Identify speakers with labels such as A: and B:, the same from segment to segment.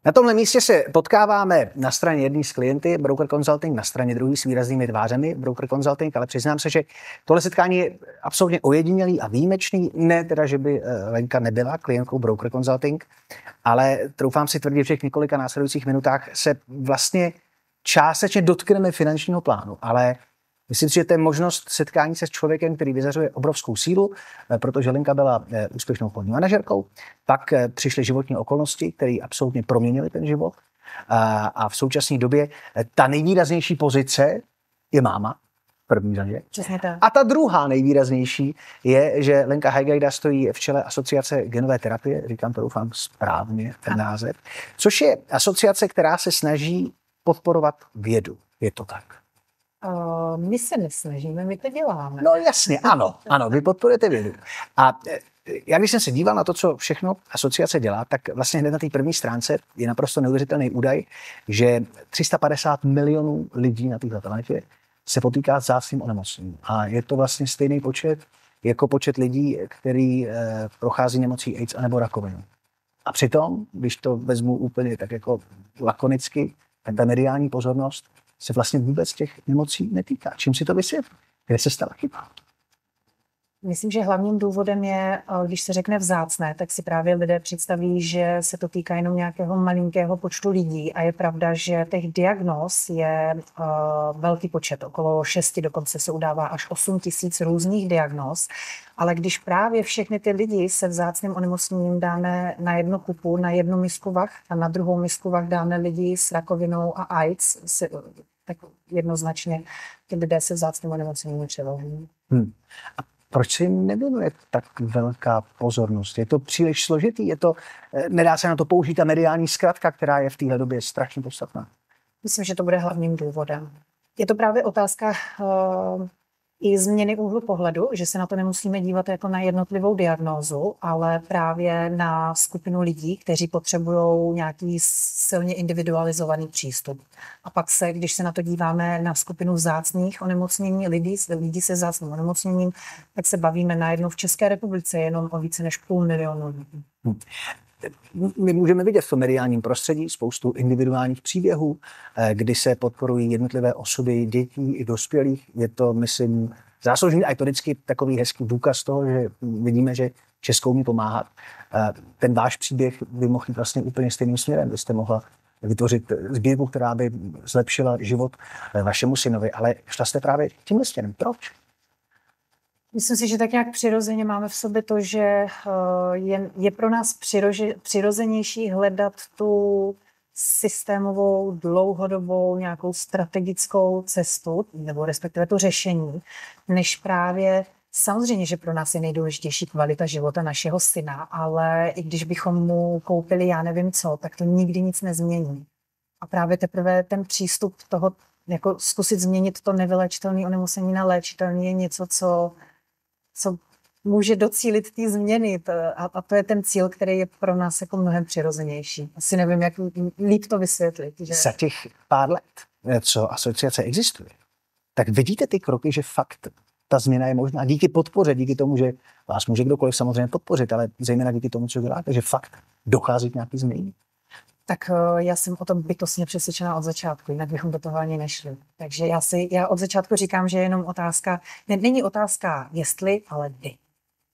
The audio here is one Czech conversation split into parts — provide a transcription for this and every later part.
A: Na tomhle místě se potkáváme na straně jedné s klienty Broker Consulting, na straně druhé s výraznými tvářemi Broker Consulting, ale přiznám se, že tohle setkání je absolutně ojedinělý a výjimečný. Ne teda, že by Lenka nebyla klientkou Broker Consulting, ale troufám si tvrdit, že v několika následujících minutách se vlastně částečně dotkneme finančního plánu, ale myslím si, že to je možnost setkání se s člověkem, který vyzařuje obrovskou sílu, protože Lenka byla úspěšnou obchodní manažerkou, pak přišly životní okolnosti, které absolutně proměnily ten život a v současné době ta nejvýraznější pozice je máma v první řadě.
B: Přesně tak.
A: A ta druhá nejvýraznější je, že Lenka Hajgajda stojí v čele asociace genové terapie, říkám to doufám správně ten název, což je asociace, která se snaží podporovat vědu. Je to tak?
B: My se nesnažíme, my to děláme.
A: No jasně, ano, vy podporujete vědu. A já když jsem se díval na to, co všechno asociace dělá, tak vlastně hned na té první stránce je naprosto neuvěřitelný údaj, že 350 milionů lidí na této planetě se potýká s vzácným onemocněním. A je to vlastně stejný počet jako počet lidí, který prochází nemocí AIDS anebo rakovinou. A přitom, když to vezmu úplně tak jako lakonicky, tak ta mediální pozornost se vlastně vůbec těch nemocí netýká. Čím si to vysvětlí? Kde se stala chyba?
B: Myslím, že hlavním důvodem je, když se řekne vzácné, tak si právě lidé představí, že se to týká jenom nějakého malinkého počtu lidí a je pravda, že těch diagnóz je velký počet, okolo 6, dokonce se udává až 8 000 různých diagnóz, ale když právě všechny ty lidi se vzácným onemocněním dáme na jednu kupu, na jednu misku vah a na druhou misku vah dáme lidi s rakovinou a AIDS, tak jednoznačně ty lidé se vzácným onemocněním převažují.
A: A proč se jim nevěnuje tak velká pozornost? Je to příliš složitý? Nedá se na to použít ta mediální zkratka, která je v téhle době strašně podstatná?
B: Myslím, že to bude hlavním důvodem. Je to právě otázka i změny úhlu pohledu, že se na to nemusíme dívat jako na jednotlivou diagnózu, ale právě na skupinu lidí, kteří potřebují nějaký silně individualizovaný přístup. A pak když se na to díváme na skupinu vzácných onemocnění lidí se vzácným onemocněním, tak se bavíme najednou v České republice jenom o více než 500 000 lidí.
A: My můžeme vidět v tom mediálním prostředí spoustu individuálních příběhů, kdy se podporují jednotlivé osoby dětí i dospělých. Je to, myslím, záslužný a je to vždycky takový hezký důkaz toho, že vidíme, že Česko umí pomáhat. Ten váš příběh by mohl jít vlastně úplně stejným směrem. Vy jste mohla vytvořit sbírku, která by zlepšila život vašemu synovi, ale šla jste právě tímhle směrem. Proč?
B: Myslím si, že tak nějak přirozeně máme v sobě to, že je pro nás přirozenější hledat tu systémovou, dlouhodobou, nějakou strategickou cestu, nebo respektive to řešení, než právě samozřejmě, že pro nás je nejdůležitější kvalita života našeho syna, ale i když bychom mu koupili já nevím co, tak to nikdy nic nezmění. A právě teprve ten přístup toho, jako zkusit změnit to nevylečitelné onemocnění na léčitelné je něco, co může docílit té změny. A to je ten cíl, který je pro nás jako mnohem přirozenější. Asi nevím, jak líp to vysvětlit. Že...
A: Za těch pár let, co asociace existuje, tak vidíte ty kroky, že fakt ta změna je možná díky podpoře, díky tomu, že vás může kdokoliv samozřejmě podpořit, ale zejména díky tomu, co děláte, že fakt dochází k nějaký změně.
B: Tak já jsem o tom bytostně přesvědčená od začátku, jinak bychom do toho ani nešli. Takže já od začátku říkám, že je jenom otázka, není otázka jestli, ale kdy.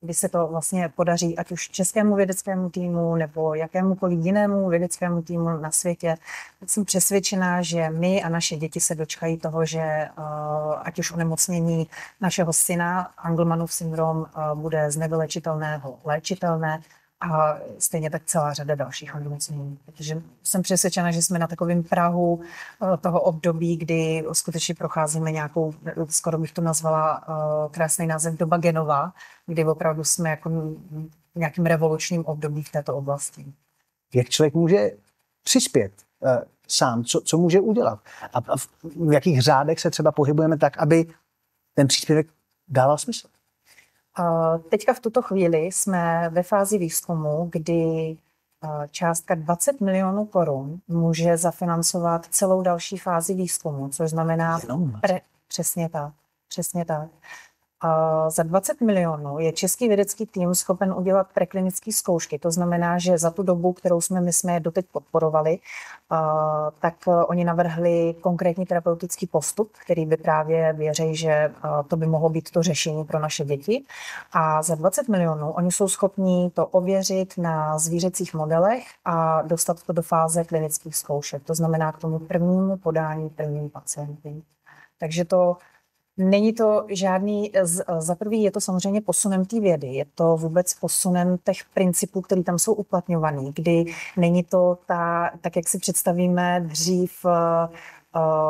B: Kdy se to vlastně podaří, ať už českému vědeckému týmu nebo jakémukoliv jinému vědeckému týmu na světě, tak jsem přesvědčená, že my a naše děti se dočkají toho, že ať už onemocnění našeho syna, Angelmanův syndrom, bude z nevylečitelného léčitelné, a stejně tak celá řada dalších onemocnění. Protože jsem přesvědčena, že jsme na takovém prahu toho období, kdy skutečně procházíme nějakou, skoro bych to nazvala krásný název doba genová, kdy opravdu jsme jako nějakým revolučním období v této oblasti.
A: Jak člověk může přispět sám? Co může udělat? A v jakých řádech se třeba pohybujeme tak, aby ten příspěvek dával smysl?
B: Teďka v tuto chvíli jsme ve fázi výzkumu, kdy částka 20 milionů korun může zafinancovat celou další fázi výzkumu, což znamená přesně tak. Za 20 milionů je český vědecký tým schopen udělat preklinické zkoušky. To znamená, že za tu dobu, kterou my jsme je doteď podporovali, tak oni navrhli konkrétní terapeutický postup, který by právě věří, že to by mohlo být to řešení pro naše děti. A za 20 milionů oni jsou schopní to ověřit na zvířecích modelech a dostat to do fáze klinických zkoušek. To znamená k tomu prvnímu podání prvním pacientům. Takže to není to žádný, za prvý je to samozřejmě posunem té vědy, je to vůbec posunem těch principů, které tam jsou uplatňované, kdy není to tak, jak si představíme dřív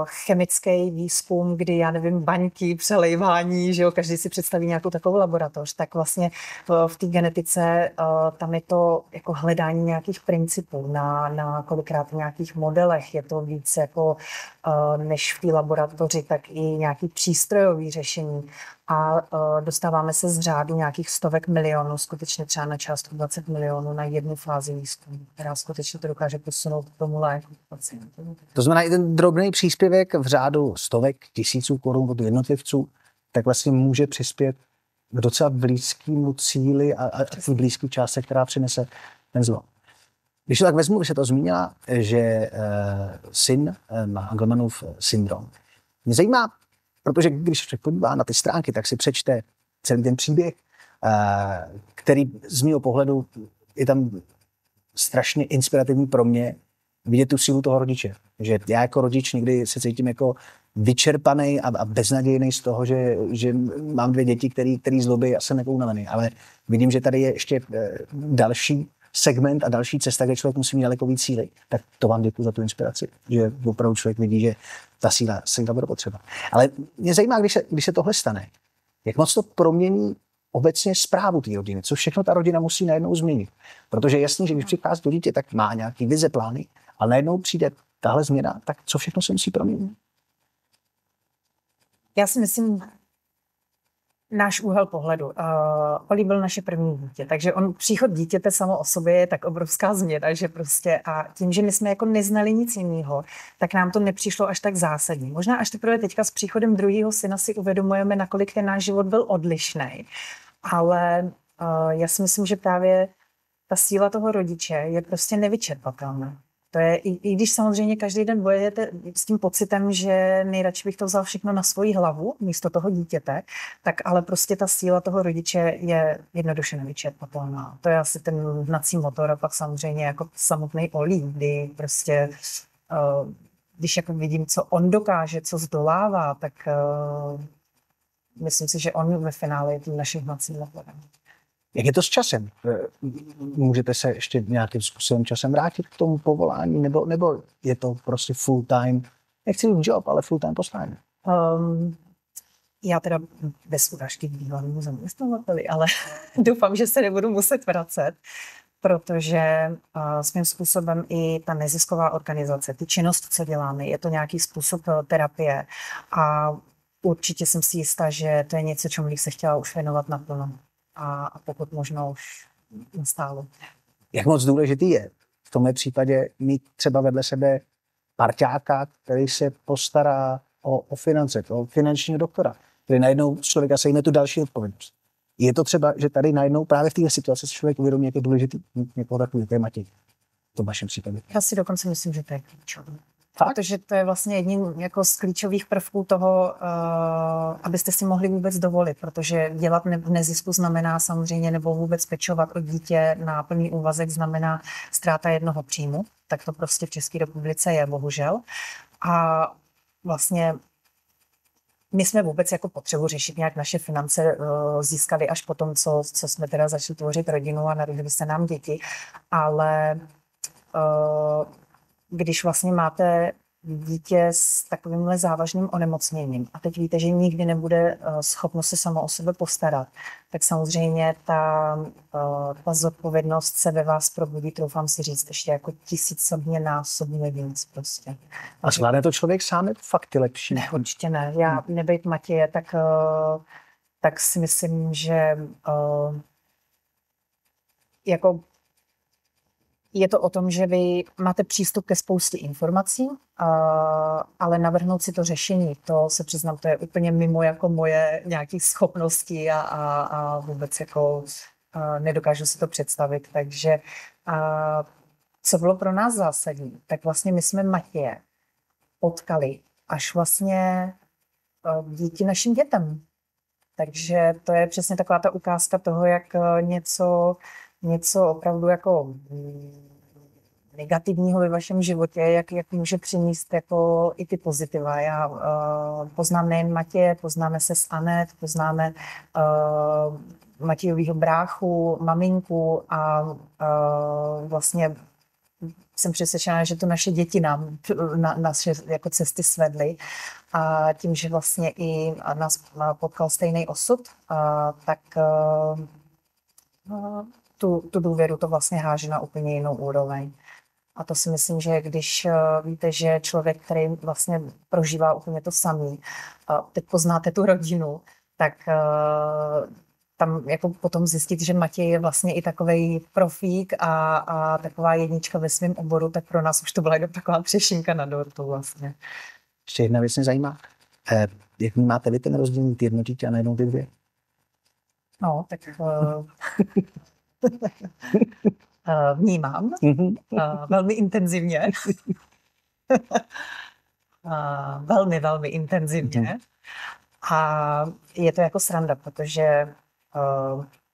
B: chemický výzkum, kdy, já nevím, baňky, přelejvání, že jo, každý si představí nějakou takovou laboratoř, tak vlastně v té genetice tam je to jako hledání nějakých principů na kolikrát nějakých modelech, je to víc jako než v té laboratoři, tak i nějaký přístrojový řešení a dostáváme se z řádu nějakých stovek milionů, skutečně třeba na částku 20 milionů na jednu fázi výzkumu, která skutečně to dokáže posunout k tomu léku pacientů.
A: To znamená, i ten drobný příspěvek v řádu stovek, tisíců korun od jednotlivců, tak vlastně může přispět k docela blízkému cíli a v blízké části, která přinese ten zlom. Když to tak vezmu, vy se to zmínila, že syn má Angelmanův syndrom. Mě zajímá, protože když se podívá na ty stránky, tak si přečte celý ten příběh, který z mého pohledu je tam strašně inspirativní pro mě vidět tu sílu toho rodiče. Že já jako rodič někdy se cítím jako vyčerpaný a beznadějný z toho, že mám 2 děti, který zlobí a jsem jako unavený. Ale vidím, že tady je ještě další segment a další cesta, kde člověk musí mít daleko víc síly. Tak to vám děkuji za tu inspiraci, že opravdu člověk vidí, že ta síla bude potřeba. Ale mě zajímá, když se tohle stane, jak moc to promění obecně správu té rodiny, co všechno ta rodina musí najednou změnit. Protože je jasný, že když přichází do dítě, tak má nějaký vize, plány, ale najednou přijde tahle změna, tak co všechno se musí proměnit?
B: Já si myslím, náš úhel pohledu. Oli byl naše první dítě, takže příchod dítěte samo o sobě je tak obrovská změna, že prostě a tím, že my jsme jako neznali nic jiného, tak nám to nepřišlo až tak zásadní. Možná až teprve teďka s příchodem druhého syna si uvědomujeme, nakolik ten náš život byl odlišný. Ale já si myslím, že právě ta síla toho rodiče je prostě nevyčerpatelná. To je, i když samozřejmě každý den bojujete s tím pocitem, že nejradši bych to vzal všechno na svoji hlavu, místo toho dítěte, tak ale prostě ta síla toho rodiče je jednoduše nevyčerpatelná. To je asi ten hnací motor a pak samozřejmě jako samotný Olí, kdy prostě, když jako vidím, co on dokáže, co zdolává, tak myslím si, že on ve finále je tím naším hnacím motorem.
A: Jak je to s časem? Můžete se ještě nějakým způsobem časem vrátit k tomu povolání, nebo je to prostě full time, nechci mít job, ale full time poslání?
B: Já teda bez urážky k bývalému zaměstnavateli, ale doufám, že se nebudu muset vracet, protože svým způsobem i ta nezisková organizace, ty činnosti, co děláme, je to nějaký způsob terapie a určitě jsem si jistá, že to je něco, čemu bych se chtěla už věnovat naplno. A pokud možno už nastálo.
A: Jak moc důležitý je v tomhle případě mít třeba vedle sebe parťáka, který se postará o finance, o finančního doktora, který najednou člověka sejme tu další odpovědnost. Je to třeba, že tady najednou právě v této situaci se člověk uvědomí, jak je důležitý mít někoho takového, jako je Matěj. V tom vašem případě.
B: Já si dokonce myslím, že to je klíčové. Protože to je vlastně jedním jako z klíčových prvků toho, abyste si mohli vůbec dovolit, protože dělat v nezisku znamená samozřejmě, nebo vůbec pečovat o dítě na plný úvazek znamená ztráta jednoho příjmu, tak to prostě v České republice je, bohužel. A vlastně my jsme vůbec jako potřebu řešit nějak naše finance získali až po tom, co jsme teda začali tvořit rodinu a narodili se nám děti, ale když vlastně máte dítě s takovýmhle závažným onemocněním a teď víte, že nikdy nebude schopno se samo o sebe postarat, tak samozřejmě ta zodpovědnost se ve vás probudí, troufám si říct, ještě jako 1000násobně víc prostě.
A: A zvládne to člověk sám, je to fakt lepší?
B: Ne, určitě ne. Já nebejt Matěje, tak si myslím, že jako je to o tom, že vy máte přístup ke spoustě informací, ale navrhnout si to řešení, to se přiznám, to je úplně mimo jako moje nějaké schopnosti a vůbec jako nedokážu si to představit. Takže co bylo pro nás zásadní, tak vlastně my jsme Matěje potkali až vlastně díky našim dětem. Takže to je přesně taková ta ukázka toho, jak něco opravdu jako negativního ve vašem životě, jak může přinést jako i ty pozitiva. Já poznám nejen Matěje, poznáme se s Anet, poznáme Matějovýho bráchu, maminku a vlastně jsem přesvědčená, že to naše děti nám naše jako cesty svedly. A tím, že vlastně i nás potkal stejný osud, tak tu důvěru to vlastně háže na úplně jinou úroveň. A to si myslím, že když víte, že člověk, který vlastně prožívá úplně to samý, teď poznáte tu rodinu, tak tam jako potom zjistit, že Matěj je vlastně i takovej profík a taková jednička ve svém oboru, tak pro nás už to byla jenom taková třešinka na dortu vlastně.
A: Ještě jedna věc mě zajímá. Jak máte vy ten rozdíl mít jedno dítě a najednou ty dvě?
B: No, tak vnímám velmi intenzivně. Velmi, velmi intenzivně. A je to jako sranda, protože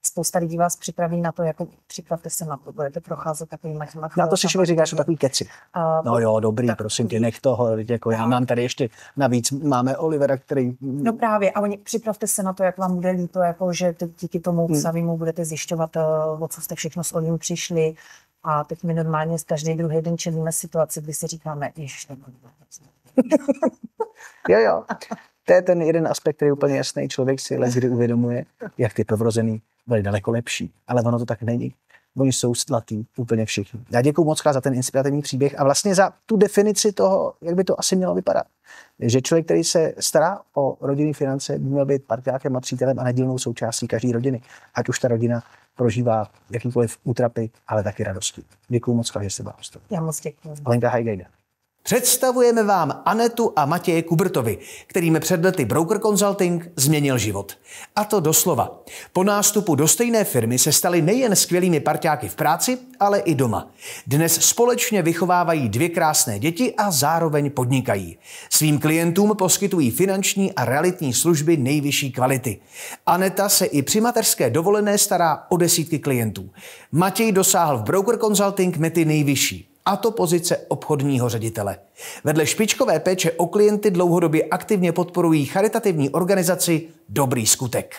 B: spousta lidí vás připraví na to, jako připravte se na to, budete procházet takovýma těma...
A: Na to si člověk říká, že jsou takový keci. No jo, dobrý, prosím tě, nech toho, jako já mám tady ještě navíc, máme Olivera, který...
B: No právě, a oni připravte se na to, jak vám bude líto, jako že díky tomu samému budete zjišťovat, o co jste všechno s Olivem přišli. A teď my normálně každý druhý den čelíme situaci, kdy si říkáme, ježiš,
A: Jo. To je ten jeden aspekt, který je úplně jasný. Člověk si kdy uvědomuje, jak ty povrozený byly daleko lepší. Ale ono to tak není. Oni jsou zlatý, úplně všichni. Já děkuju moc krát za ten inspirativní příběh a vlastně za tu definici toho, jak by to asi mělo vypadat. Že člověk, který se stará o rodinné finance, by měl být parťákem a přítelem a nedílnou součástí každé rodiny. Ať už ta rodina prožívá jakýkoliv útrapy, ale taky radosti. Děkuju moc krát, že jste byla hostem.
B: Já moc děkuju.
A: Lenka Hajgejda.
C: Představujeme vám Anetu a Matěje Kubrtovi, kterým před lety Broker Consulting změnil život. A to doslova. Po nástupu do stejné firmy se stali nejen skvělými parťáky v práci, ale i doma. Dnes společně vychovávají 2 krásné děti a zároveň podnikají. Svým klientům poskytují finanční a realitní služby nejvyšší kvality. Aneta se i při mateřské dovolené stará o desítky klientů. Matěj dosáhl v Broker Consulting mety nejvyšší. A to pozice obchodního ředitele. Vedle špičkové péče o klienty dlouhodobě aktivně podporují charitativní organizaci Dobrý skutek.